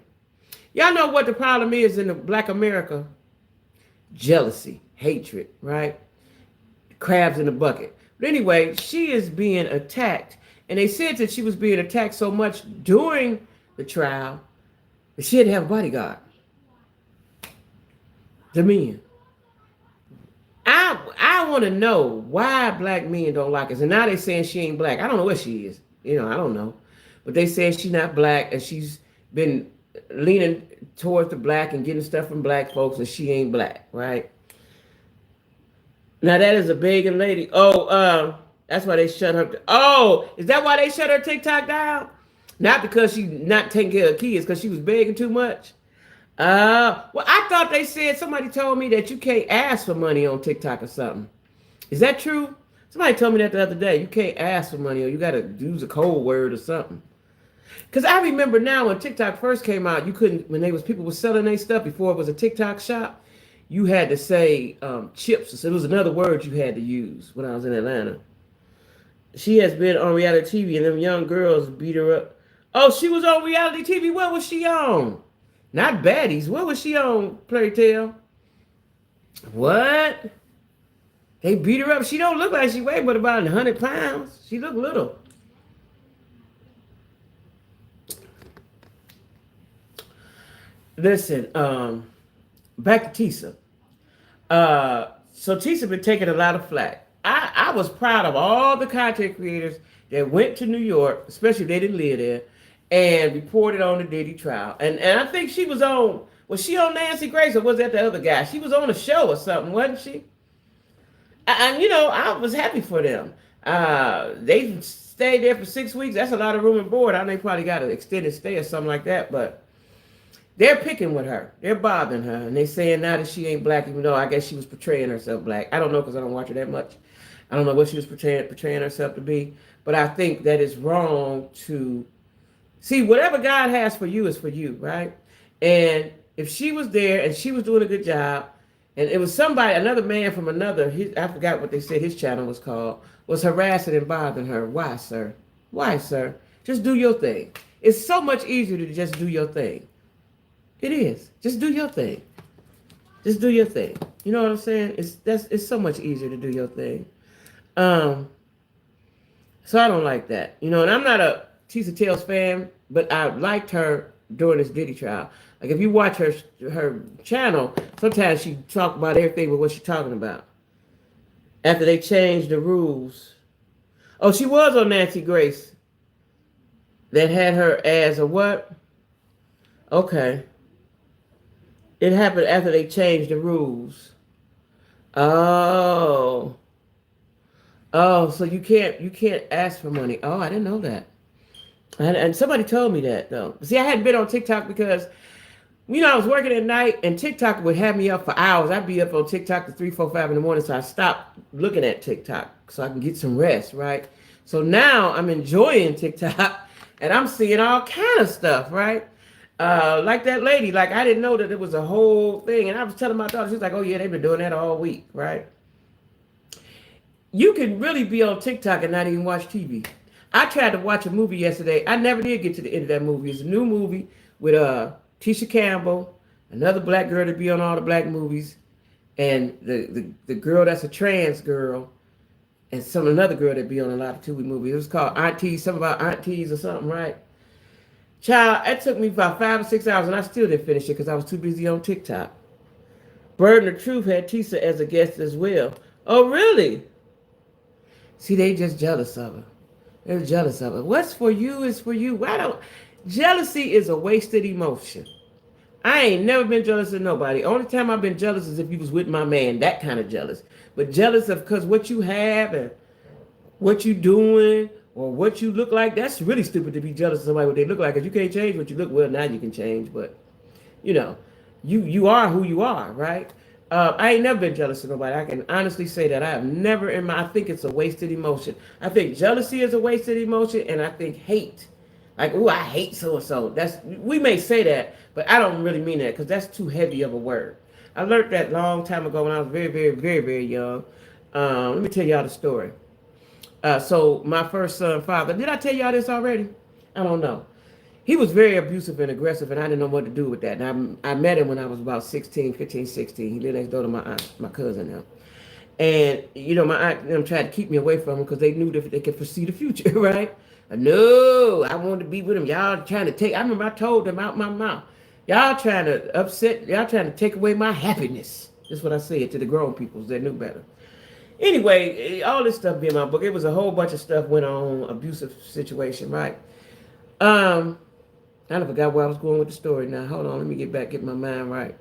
Y'all know what the problem is in the Black America? Jealousy, hatred, right? Crabs in the bucket. But anyway, she is being attacked. And they said that she was being attacked so much during the trial that she had to have a bodyguard. The men. I want to know why black men don't like us. And now they're saying she ain't black. I don't know what she is. You know, I don't know. But they say she's not black and she's been leaning towards the black and getting stuff from black folks and she ain't black, right? Now that is a begging lady. Oh, that's why they shut her. Oh, is that why they shut her TikTok down? Not because she's not taking care of kids, because she was begging too much. Well, I thought they said, somebody told me that you can't ask for money on TikTok or something. Is that true? Somebody told me that the other day. You can't ask for money or you got to use a code word or something. Because I remember now when TikTok first came out, you couldn't, when people were selling their stuff before it was a TikTok shop, you had to say chips. So it was another word you had to use when I was in Atlanta. She has been on reality TV and them young girls beat her up. Oh, she was on reality TV. What was she on? Not Baddies. What was she on, Playtale? What? They beat her up. She don't look like she weighed but about 100 pounds. She look little. Listen, back to Tisa. So Tisa been taking a lot of flack. I was proud of all the content creators that went to New York, especially if they didn't live there, and reported on the Diddy trial. And I think she was she on Nancy Grace or was that the other guy? She was on a show or something, wasn't she? And you know, I was happy for them. They stayed there for 6 weeks. That's a lot of room and board. I know they probably got an extended stay or something like that, but they're picking with her. They're bothering her. And they saying now that she ain't black, even though I guess she was portraying herself black. I don't know because I don't watch her that much. I don't know what she was portraying herself to be. But I think that it's wrong to see whatever God has for you is for you, right? And if she was there and she was doing a good job, and it was another man from I forgot what they said his channel was called, was harassing and bothering her. Why, sir? Why, sir? Just do your thing. It's so much easier to just do your thing. It is. Just do your thing. Just do your thing. You know what I'm saying? It's so much easier to do your thing. So I don't like that. You know, and I'm not a Tisa Tales fan, but I liked her during this Diddy trial. Like if you watch her channel, sometimes she talk about everything but what she's talking about. After they changed the rules. Oh, she was on Nancy Grace. that had her as a what? Okay. It happened after they changed the rules. Oh. Oh, so you can't ask for money. Oh, I didn't know that. And somebody told me that though. See, I hadn't been on TikTok because I was working at night and TikTok would have me up for hours. I'd be up on TikTok to 3, 4, 5 in the morning. So I stopped looking at TikTok so I can get some rest, right? So now I'm enjoying TikTok and I'm seeing all kind of stuff, right? Like that lady, like I didn't know that it was a whole thing. And I was telling my daughter, she's like, oh yeah, they've been doing that all week, right? You can really be on TikTok and not even watch TV. I tried to watch a movie yesterday. I never did get to the end of that movie. It's a new movie with Tisha Campbell, another black girl to be on all the black movies, and the girl that's a trans girl, and another girl that be on a lot of TV movies. It was called Aunties, something about Aunties or something, right? Child, it took me about 5 or 6 hours, and I still didn't finish it because I was too busy on TikTok. Burden of Truth had Tisha as a guest as well. Oh, really? See, they just jealous of her. They're jealous of her. What's for you is for you. Jealousy is a wasted emotion. I ain't never been jealous of nobody. Only time I've been jealous is if you was with my man, that kind of jealous. But jealous of because what you have and what you doing or what you look like, that's really stupid to be jealous of somebody what they look like. Because you can't change what you look. Well, now you can change, but you are who you are, right? I ain't never been jealous of nobody. I can honestly say that I have never I think it's a wasted emotion. I think jealousy is a wasted emotion, and I think hate, like, oh, I hate so-and-so. We may say that, but I don't really mean that because that's too heavy of a word. I learned that long time ago when I was very, very, very, very young. Let me tell y'all the story. So my first son, father, did I tell y'all this already? I don't know. He was very abusive and aggressive, and I didn't know what to do with that. And I met him when I was about 15, 16. He lived next door to my aunt, my cousin now. And, my aunt tried to keep me away from him because they knew that they could foresee the future, right? No, I wanted to be with him. Y'all trying to I remember I told them out my mouth, y'all trying to take away my happiness. That's what I said to the grown people that knew better. Anyway, all this stuff being my book, it was a whole bunch of stuff went on, abusive situation, right? I forgot where I was going with the story now. Hold on, let me get my mind right.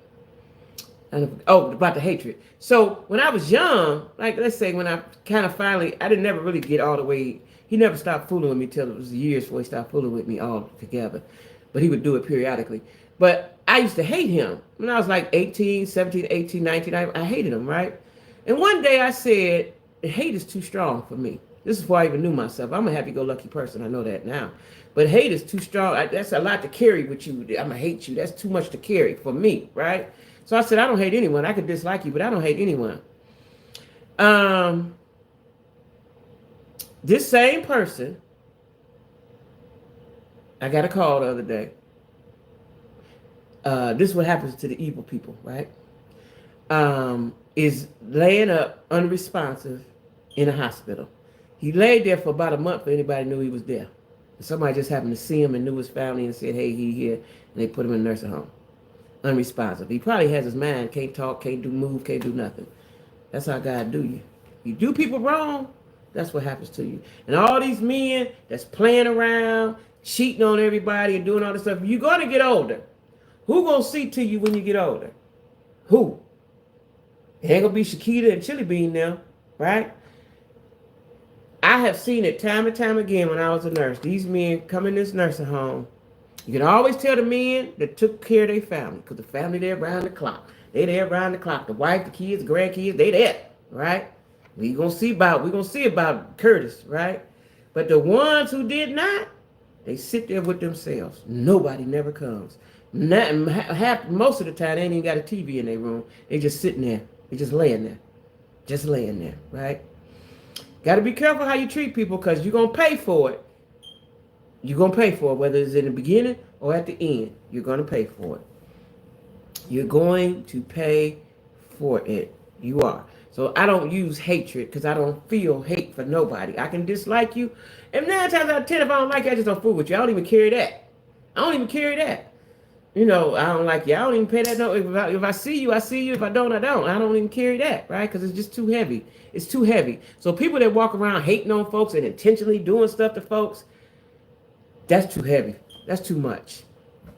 About the hatred. So when I was young, like let's say when I kind of finally, I didn't never really get all the way. He never stopped fooling with me till it was years before he stopped fooling with me all together. But he would do it periodically. But I used to hate him. When I was like 18, 17, 18, 19, I hated him, right? And one day I said, hate is too strong for me. This is before I even knew myself. I'm a happy-go-lucky person. I know that now. But hate is too strong. That's a lot to carry with you. I'm going to hate you. That's too much to carry for me, right? So I said, I don't hate anyone. I could dislike you, but I don't hate anyone. This same person, I got a call the other day. This is what happens to the evil people, right? Is laying up unresponsive in a hospital. He laid there for about a month before anybody knew he was there. Somebody just happened to see him and knew his family and said, hey, he here. And they put him in a nursing home. Unresponsive. He probably has his mind, can't talk, can't move, can't do nothing. That's how God do you. You do people wrong, that's what happens to you. And all these men that's playing around, cheating on everybody and doing all this stuff, you're going to get older. Who going to see to you when you get older? Who? It ain't going to be Shakita and Chili Bean now, right? I have seen it time and time again when I was a nurse. These men come in this nursing home. You can always tell the men that took care of their family because the family there around the clock. They there around the clock. The wife, the kids, the grandkids, they there, right? We're gonna see about Curtis, right? But the ones who did not, they sit there with themselves. Nobody never comes. Most of the time, they ain't even got a TV in their room. They just sitting there. They just laying there, right? Got to be careful how you treat people because you're going to pay for it. You're going to pay for it, whether it's in the beginning or at the end. You're going to pay for it. You're going to pay for it. You are. So I don't use hatred because I don't feel hate for nobody. I can dislike you. And 9 times out of 10, if I don't like you, I just don't fool with you. I don't even carry that. I don't like you. I don't even pay that. No, if I see you, I see you. If I don't, I don't. I don't even carry that, right? Because it's just too heavy. It's too heavy. So people that walk around hating on folks and intentionally doing stuff to folks, That's too heavy. That's too much.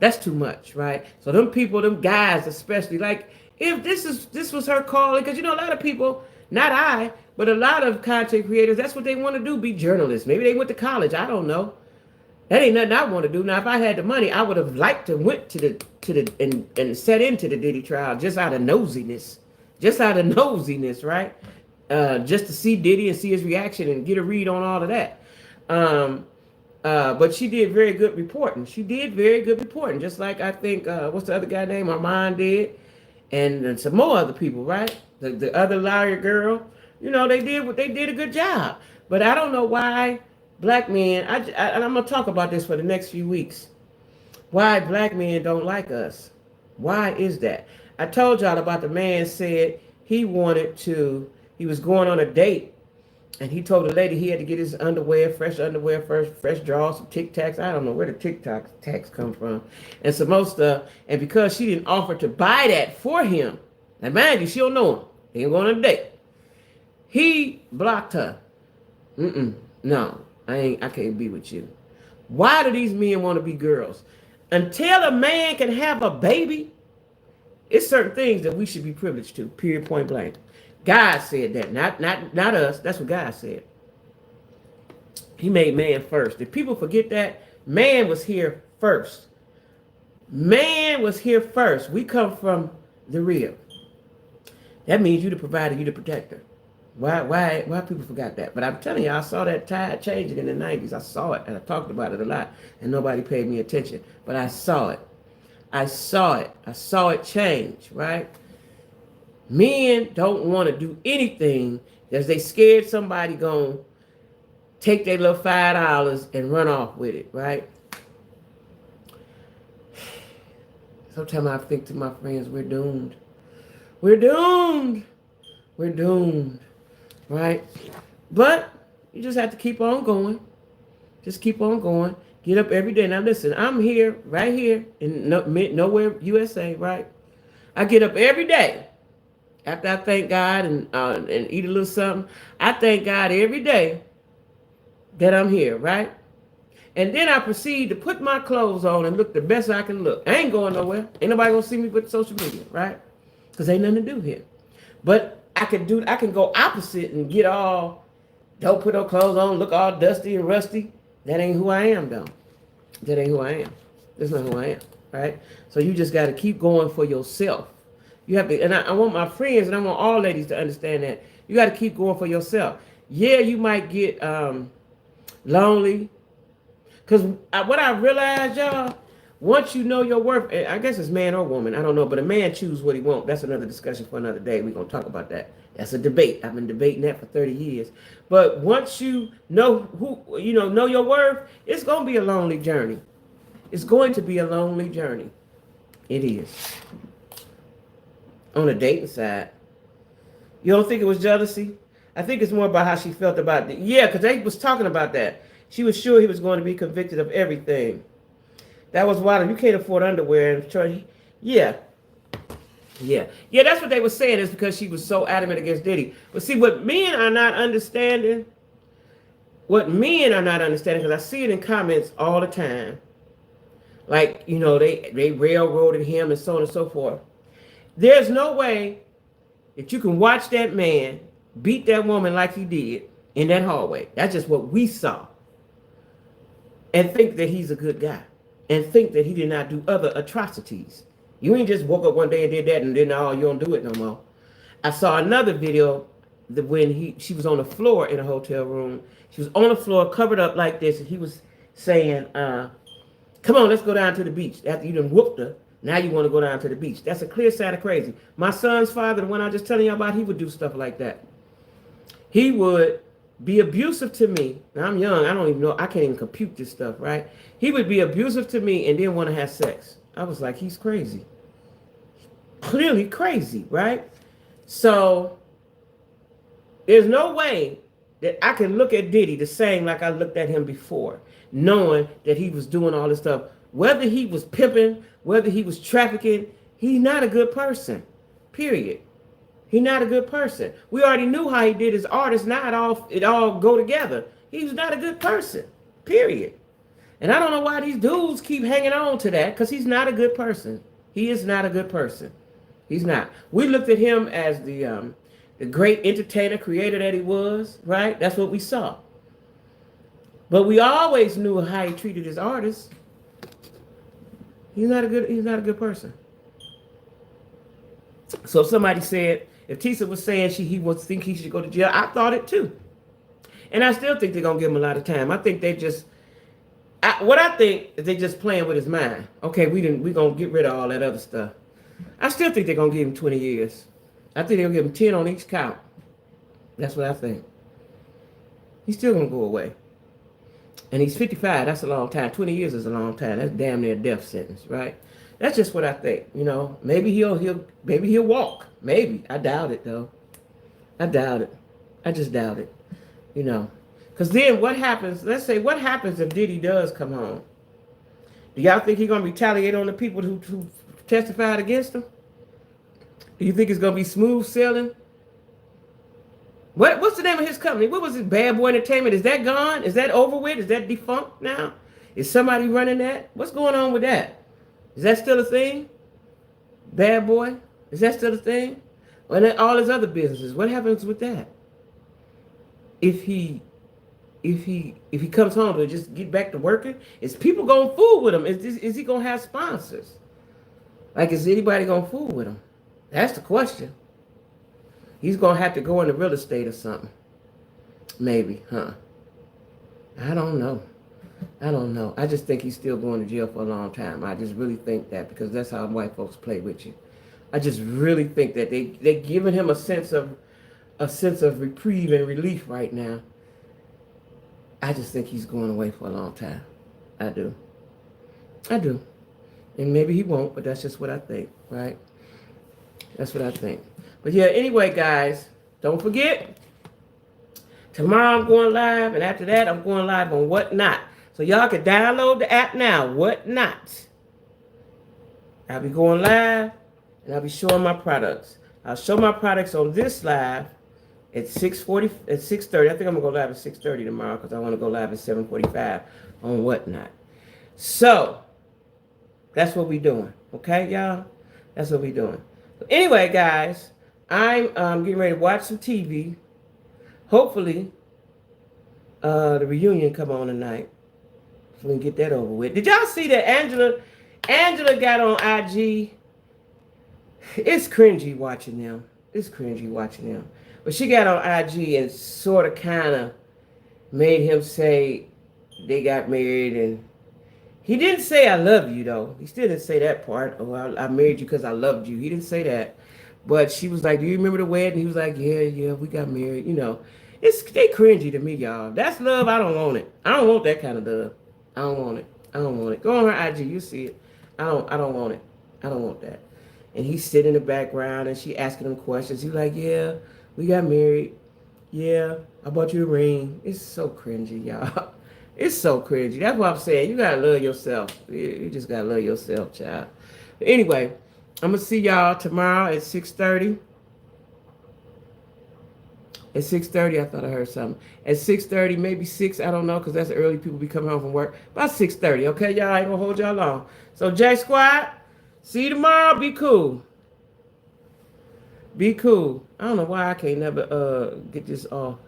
That's too much, right? So them people, them guys especially, like if this was her calling, because a lot of people, not I, but a lot of content creators, that's what they want to do, be journalists. Maybe they went to college. I don't know. That ain't nothing I want to do. Now, if I had the money, I would have liked to went to the and set into the Diddy trial just out of nosiness, right? Just to see Diddy and see his reaction and get a read on all of that. But she did very good reporting. Just like I think what's the other guy name? Armand did, and some more other people, right? The other lawyer girl, they did a good job. But I don't know why black men. And I'm gonna talk about this for the next few weeks. Why black men don't like us? Why is that? I told y'all about the man said he was going on a date. And he told the lady he had to get his fresh underwear first, fresh drawers, some Tic Tacs. I don't know where the Tic Tacs come from. And some more stuff. And because she didn't offer to buy that for him, now mind you, she don't know him. He ain't going on a date. He blocked her. No, I can't be with you. Why do these men want to be girls? Until a man can have a baby, it's certain things that we should be privileged to, period, point blank. God said that, not us. That's what God said. He made man first. If people forget that, man was here first. Man was here first. We come from the real. That means you the provider, you the protector. Why people forgot that? But I'm telling you, I saw that tide changing in the 90s. I saw it, and I talked about it a lot, and nobody paid me attention. But I saw it. I saw it change, right? Men don't want to do anything because they scared somebody gonna take their little $5 and run off with it, right? Sometimes I think to my friends, we're doomed. We're doomed, right? But you just have to keep on going. Just keep on going. Get up every day. Now listen, I'm here, right here in nowhere, USA, right? I get up every day. After I thank God and eat a little something, I thank God every day that I'm here, right? And then I proceed to put my clothes on and look the best I can look. I ain't going nowhere. Ain't nobody gonna see me with social media, right? Because ain't nothing to do here. But I can go opposite and get all, don't put no clothes on, look all dusty and rusty. That ain't who I am, though. That ain't who I am. That's not who I am, right? So you just got to keep going for yourself. You have to, and I want my friends and I want all ladies to understand that you got to keep going for yourself. Yeah, you might get lonely, because what I realized, y'all, once you know your worth, I guess it's man or woman, I don't know, but a man chooses what he wants. That's another discussion for another day. We're gonna talk about that. That's a debate. I've been debating that for 30 years. But once you know know your worth, it's gonna be a lonely journey. It's going to be a lonely journey. It is. On the dating side, you don't think it was jealousy? I think it's more about how she felt about it. Yeah, because they was talking about that. She was sure he was going to be convicted of everything. That was wild. You can't afford underwear. Yeah. That's what they were saying, is because she was so adamant against Diddy. But see, what men are not understanding, because I see it in comments all the time. Like, they railroaded him and so on and so forth. There's no way that you can watch that man beat that woman like he did in that hallway. That's just what we saw. And think that he's a good guy. And think that he did not do other atrocities. You ain't just woke up one day and did that and then, you don't do it no more. I saw another video that when she was on the floor in a hotel room. She was on the floor covered up like this. And he was saying, come on, let's go down to the beach. After you done whooped her, now you want to go down to the beach. That's a clear sign of crazy. My son's father, the one I was just telling you about, he would do stuff like that. He would be abusive to me. Now, I'm young. I don't even know. I can't even compute this stuff, right? He would be abusive to me and then want to have sex. I was like, he's crazy. Clearly crazy, right? So there's no way that I can look at Diddy the same like I looked at him before, knowing that he was doing all this stuff. Whether he was pimping, whether he was trafficking, he's not a good person, period. He's not a good person. We already knew how he did his art. It's not it all go together. He's not a good person, period. And I don't know why these dudes keep hanging on to that, because he's not a good person. He is not a good person. He's not. We looked at him as the great entertainer, creator that he was, right? That's what we saw. But we always knew how he treated his artists. He's not a good person. So somebody said, if Tisa was saying he would think he should go to jail, I thought it too. And I still think they're gonna give him a lot of time. I think they just what I think is they just playing with his mind. Okay, we gonna get rid of all that other stuff. I still think they're gonna give him 20 years. I think they're gonna give him 10 on each count. That's what I think. He's still gonna go away. And he's 55. That's a long time. 20 years is a long time. That's damn near a death sentence, right? That's just what I think. You know, maybe he'll walk. Maybe. I doubt it though. I doubt it. I just doubt it. You know, because then what happens? Let's say what happens if Diddy does come home? Do y'all think he's gonna retaliate on the people who testified against him? Do you think it's gonna be smooth sailing? What's the name of his company? What was it? Bad Boy Entertainment? Is that gone? Is that over with? Is that defunct now? Is somebody running that? What's going on with that? Is that still a thing? Bad Boy? Is that still a thing? And then all his other businesses, what happens with that? If he comes home to just get back to working, is people gonna fool with him? Is he gonna have sponsors? Like, is anybody gonna fool with him? That's the question. He's gonna have to go into real estate or something. Maybe, huh? I don't know. I just think he's still going to jail for a long time. I just really think that, because that's how white folks play with you. I just really think that they're giving him a sense of reprieve and relief right now. I just think he's going away for a long time. I do. And maybe he won't, but that's just what I think, right? That's what I think. But yeah, anyway, guys, don't forget, tomorrow I'm going live, and after that, I'm going live on Whatnot. So y'all can download the app now, Whatnot. I'll be going live, and I'll be showing my products. I'll show my products on this live at 6:30. I think I'm going to go live at 6:30 tomorrow, because I want to go live at 7:45 on Whatnot. So, that's what we're doing. Okay, y'all? That's what we're doing. So anyway, guys, I'm getting ready to watch some TV. Hopefully, the reunion come on tonight, so we can get that over with. Did y'all see that Angela got on IG? It's cringy watching them. But she got on IG and sort of kind of made him say they got married, and he didn't say I love you though. He still didn't say that part. Oh, I married you because I loved you. He didn't say that. But she was like, do you remember the wedding? He was like, yeah, we got married. You know, they cringy to me, y'all. That's love. I don't want it. I don't want that kind of love. I don't want it. Go on her IG. You see it. I don't want it. I don't want that. And he's sitting in the background, and she asking him questions. He's like, yeah, we got married. Yeah, I bought you a ring. It's so cringy, y'all. It's so cringy. That's what I'm saying. You gotta love yourself. You just gotta love yourself, child. But anyway, I'm gonna see y'all tomorrow at 6:30. At 6:30, I thought I heard something. At 6:30, maybe 6, I don't know, because that's early. People be coming home from work. About 6:30, okay, y'all? I ain't gonna hold y'all long. So, JacQuie, see you tomorrow. Be cool. Be cool. I don't know why I can't never get this off.